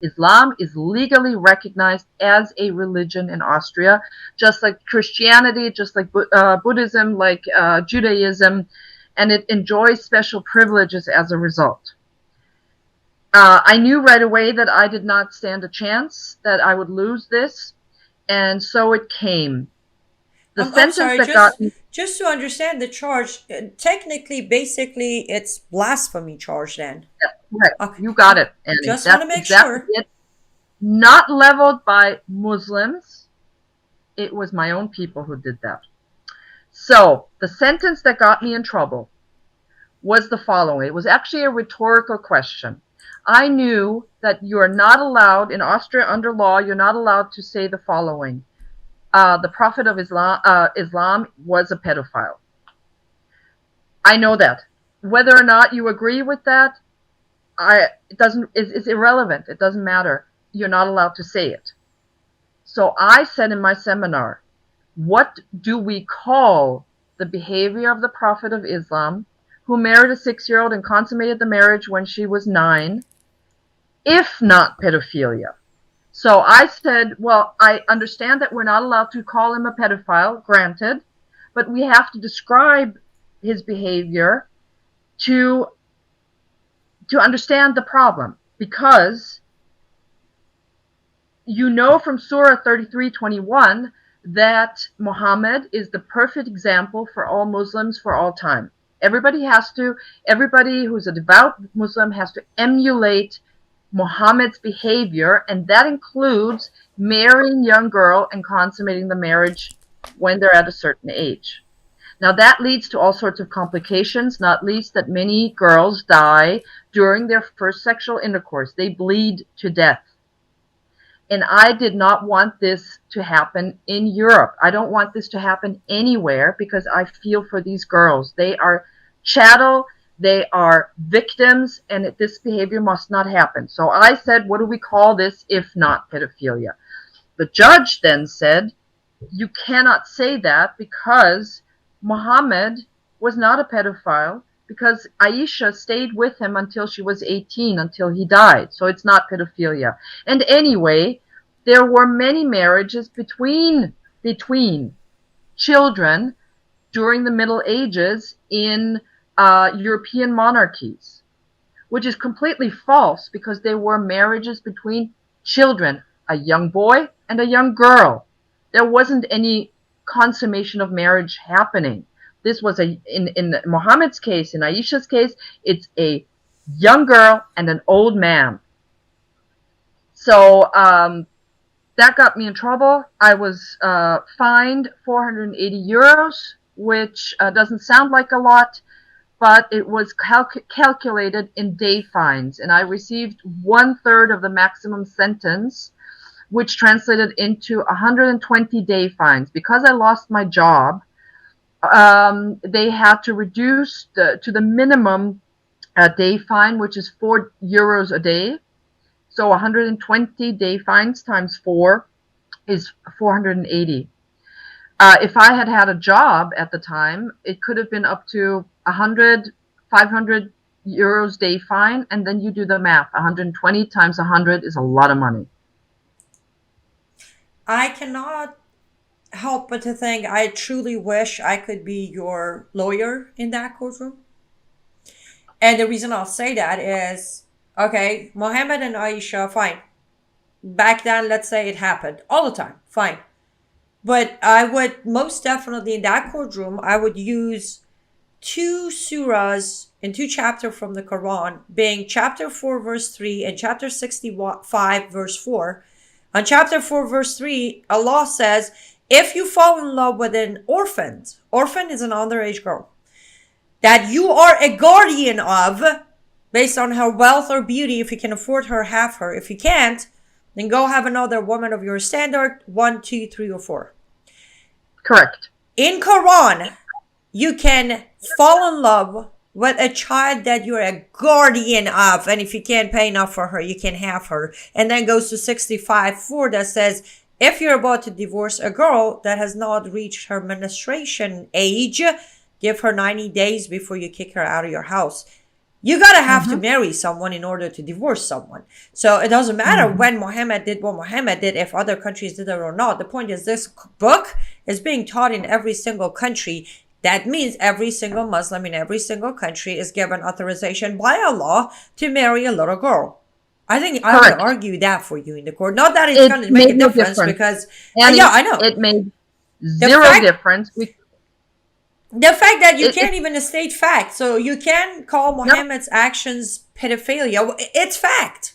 Islam is legally recognized as a religion in Austria, just like Christianity, just like Buddhism, like Judaism, and it enjoys special privileges as a result. I knew right away that I did not stand a chance, that I would lose this, and so it came. The I'm sentence sorry, that got me, just to understand the charge, technically, basically, it's blasphemy charge then. correct, Okay, you got it, Annie. just want to That's make exactly sure. it. Not leveled by Muslims. It was my own people who did that. So the sentence that got me in trouble was the following. It was actually a rhetorical question. I knew that you are not allowed, in Austria under law, you're not allowed to say the following. The Prophet of Islam was a pedophile. I know that. Whether or not you agree with that, it doesn't. It's irrelevant. It doesn't matter. You're not allowed to say it. So I said in my seminar, what do we call the behavior of the Prophet of Islam, who married a 6-year-old and consummated the marriage when she was 9, if not pedophilia? So I said, well, I understand that we're not allowed to call him a pedophile, granted, but we have to describe his behavior to understand the problem, because you know from Surah 33:21 that Muhammad is the perfect example for all Muslims for all time. Everybody who's a devout Muslim has to emulate Muhammad's behavior, and that includes marrying a young girl and consummating the marriage when they're at a certain age. Now that leads to all sorts of complications, not least that many girls die during their first sexual intercourse. They bleed to death. And I did not want this to happen in Europe. I don't want this to happen anywhere, because I feel for these girls. They are chattel, they are victims, and this behavior must not happen. So I said, what do we call this if not pedophilia? The judge then said, you cannot say that, because Muhammad was not a pedophile, because Aisha stayed with him until she was 18, until he died. So it's not pedophilia. And anyway, there were many marriages between children during the Middle Ages in European monarchies, which is completely false, because they were marriages between children, a young boy and a young girl. There wasn't any consummation of marriage happening. This was in Muhammad's case, in Aisha's case, it's a young girl and an old man. So that got me in trouble. I was fined 480 euros, which doesn't sound like a lot, but it was calculated in day fines, and I received 1/3 of the maximum sentence, which translated into 120 day fines. Because I lost my job, they had to reduce to the minimum day fine, which is 4 euros a day. So 120 day fines times 4 is 480. If I had had a job at the time, it could have been up to 100, 500 euros day fine, and then you do the math. 120 times 100 is a lot of money. I cannot help but to think I truly wish I could be your lawyer in that courtroom. And the reason I'll say that is, okay, Mohammed and Aisha, fine. Back then, let's say it happened all the time, fine. But I would most definitely in that courtroom, I would use two surahs in two chapters from the Quran, being chapter 4, verse 3 and chapter 65, verse 4. On chapter 4, verse 3, Allah says, if you fall in love with an orphan is an underage girl, that you are a guardian of, based on her wealth or beauty, if you can afford her, have her. If you can't, then go have another woman of your standard, 1, 2, 3, or 4. Correct. In Quran, you can fall in love with a child that you're a guardian of, and if you can't pay enough for her, you can have her. And then goes to 65:4 that says, if you're about to divorce a girl that has not reached her menstruation age, give her 90 days before you kick her out of your house. You gotta have to Mhm. marry someone in order to divorce someone. So it doesn't matter Mhm. when Muhammad did what Muhammad did, if other countries did it or not. The point is, this book is being taught in every single country. That means every single Muslim in every single country is given authorization by Allah to marry a little girl. I think I would Correct. argue that for you in the court. Not that it's It going to make a made no difference difference. because, yeah, Annie, I know. it made The zero fact difference. the fact that you It can't even state fact, so you can call no, Muhammad's actions pedophilia. It's fact.